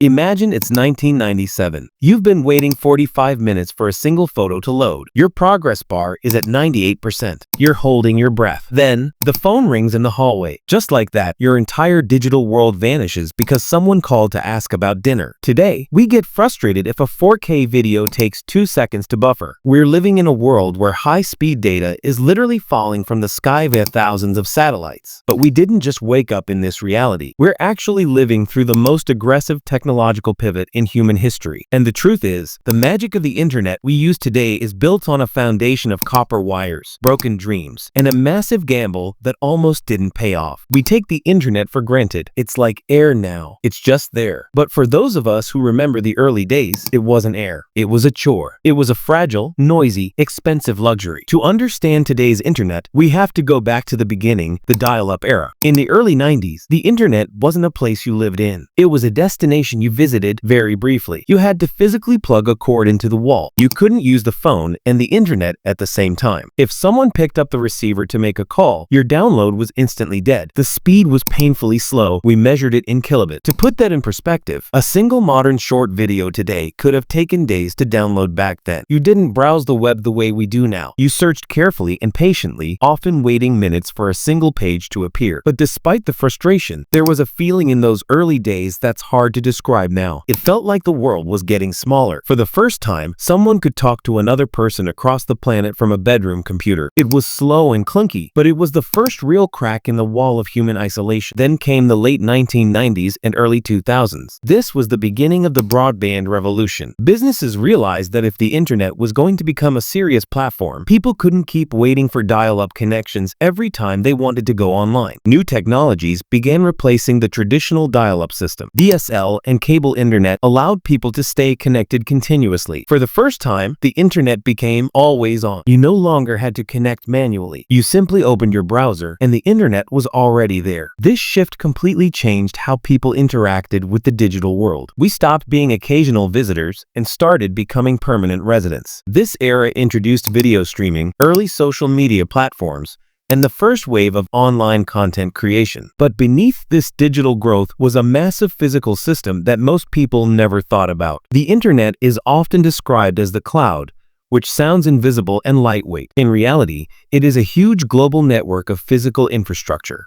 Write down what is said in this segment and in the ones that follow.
Imagine it's 1997. You've been waiting 45 minutes for a single photo to load. Your progress bar is at 98%. You're holding your breath. Then, the phone rings in the hallway. Just like that, your entire digital world vanishes because someone called to ask about dinner. Today, we get frustrated if a 4K video takes 2 seconds to buffer. We're living in a world where high-speed data is literally falling from the sky via thousands of satellites. But we didn't just wake up in this reality. We're actually living through the most aggressive technological pivot in human history. And the truth is, the magic of the internet we use today is built on a foundation of copper wires, broken dreams, and a massive gamble that almost didn't pay off. We take the internet for granted. It's like air now. It's just there. But for those of us who remember the early days, it wasn't air. It was a chore. It was a fragile, noisy, expensive luxury. To understand today's internet, we have to go back to the beginning, the dial-up era. In the early 90s, the internet wasn't a place you lived in. It was a destination you visited very briefly. You had to physically plug a cord into the wall. You couldn't use the phone and the internet at the same time. If someone picked up the receiver to make a call, your download was instantly dead. The speed was painfully slow. We measured it in kilobits. To put that in perspective, a single modern short video today could have taken days to download back then. You didn't browse the web the way we do now. You searched carefully and patiently, often waiting minutes for a single page to appear. But despite the frustration, there was a feeling in those early days that's hard to describe now. It felt like the world was getting smaller. For the first time, someone could talk to another person across the planet from a bedroom computer. It was slow and clunky, but it was the first real crack in the wall of human isolation. Then came the late 1990s and early 2000s. This was the beginning of the broadband revolution. Businesses realized that if the internet was going to become a serious platform, people couldn't keep waiting for dial-up connections every time they wanted to go online. New technologies began replacing the traditional dial-up system. DSL and cable internet allowed people to stay connected continuously. For the first time, the internet became always on. You no longer had to connect manually. You simply opened your browser and the internet was already there. This shift completely changed how people interacted with the digital world. We stopped being occasional visitors and started becoming permanent residents. This era introduced video streaming, early social media platforms, and the first wave of online content creation. But beneath this digital growth was a massive physical system that most people never thought about. The internet is often described as the cloud, which sounds invisible and lightweight. In reality, it is a huge global network of physical infrastructure.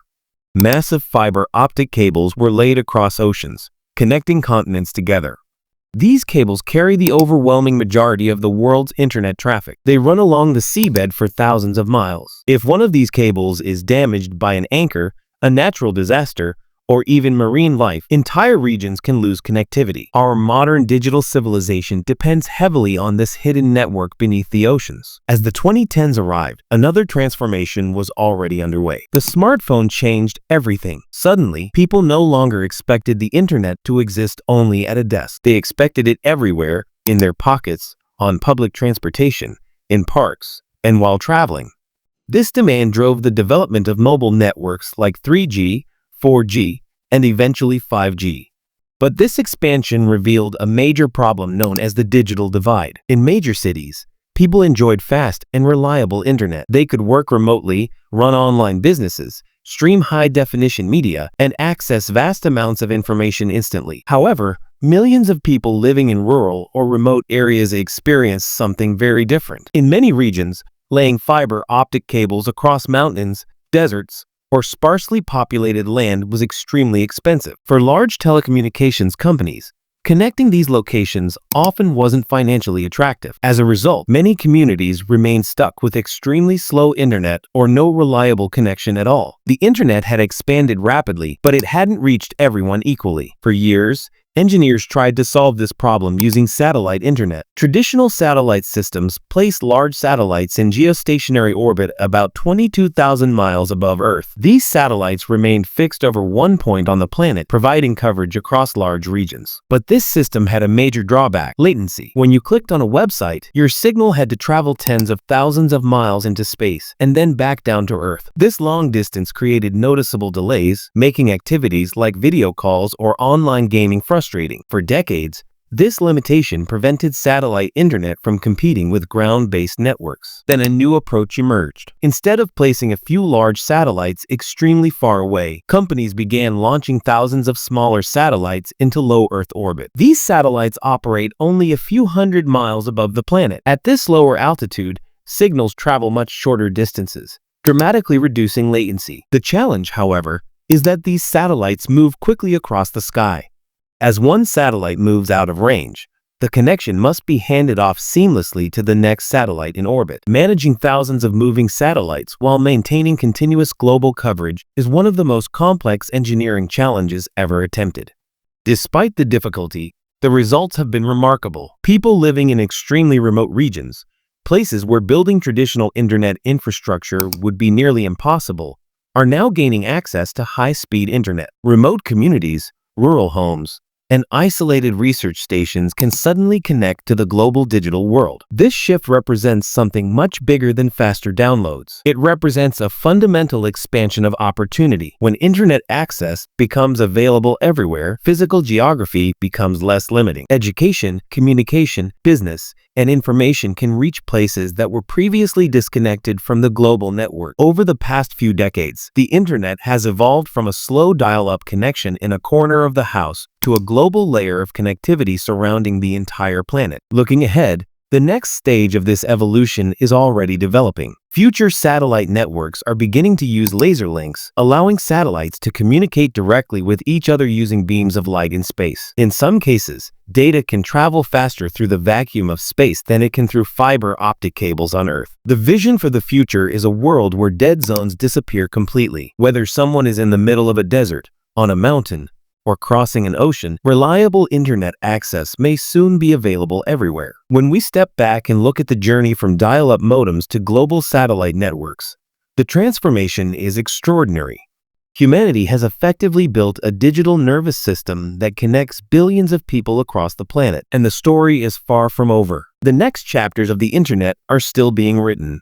Massive fiber optic cables were laid across oceans, connecting continents together. These cables carry the overwhelming majority of the world's internet traffic. They run along the seabed for thousands of miles. If one of these cables is damaged by an anchor, a natural disaster, or even marine life, entire regions can lose connectivity. Our modern digital civilization depends heavily on this hidden network beneath the oceans. As the 2010s arrived, another transformation was already underway. The smartphone changed everything. Suddenly, people no longer expected the internet to exist only at a desk. They expected it everywhere, in their pockets, on public transportation, in parks, and while traveling. This demand drove the development of mobile networks like 3G, 4G, and eventually 5G. But this expansion revealed a major problem known as the digital divide. In major cities, people enjoyed fast and reliable internet. They could work remotely, run online businesses, stream high-definition media, and access vast amounts of information instantly. However, millions of people living in rural or remote areas experienced something very different. In many regions, laying fiber optic cables across mountains, deserts, or sparsely populated land was extremely expensive. For large telecommunications companies, connecting these locations often wasn't financially attractive. As a result, many communities remained stuck with extremely slow internet or no reliable connection at all. The internet had expanded rapidly, but it hadn't reached everyone equally. For years, engineers tried to solve this problem using satellite internet. Traditional satellite systems placed large satellites in geostationary orbit about 22,000 miles above Earth. These satellites remained fixed over one point on the planet, providing coverage across large regions. But this system had a major drawback: latency. When you clicked on a website, your signal had to travel tens of thousands of miles into space and then back down to Earth. This long distance created noticeable delays, making activities like video calls or online gaming frustrating. For decades, This limitation prevented satellite internet from competing with ground-based networks. Then a new approach emerged. Instead of placing a few large satellites extremely far away, companies began launching thousands of smaller satellites into low Earth orbit. These satellites operate only a few hundred miles above the planet. At this lower altitude, signals travel much shorter distances, dramatically reducing latency. The challenge, however, is that these satellites move quickly across the sky. As one satellite moves out of range, the connection must be handed off seamlessly to the next satellite in orbit. Managing thousands of moving satellites while maintaining continuous global coverage is one of the most complex engineering challenges ever attempted. Despite the difficulty, the results have been remarkable. People living in extremely remote regions, places where building traditional internet infrastructure would be nearly impossible, are now gaining access to high-speed internet. Remote communities, rural homes, and isolated research stations can suddenly connect to the global digital world. This shift represents something much bigger than faster downloads. It represents a fundamental expansion of opportunity. When internet access becomes available everywhere, physical geography becomes less limiting. Education, communication, business, and information can reach places that were previously disconnected from the global network. Over the past few decades, the internet has evolved from a slow dial-up connection in a corner of the house to a global layer of connectivity surrounding the entire planet. Looking ahead, the next stage of this evolution is already developing. Future satellite networks are beginning to use laser links, allowing satellites to communicate directly with each other using beams of light in space. In some cases, data can travel faster through the vacuum of space than it can through fiber optic cables on Earth. The vision for the future is a world where dead zones disappear completely. Whether someone is in the middle of a desert, on a mountain, or crossing an ocean, reliable internet access may soon be available everywhere. When we step back and look at the journey from dial-up modems to global satellite networks, the transformation is extraordinary. Humanity has effectively built a digital nervous system that connects billions of people across the planet, and the story is far from over. The next chapters of the internet are still being written.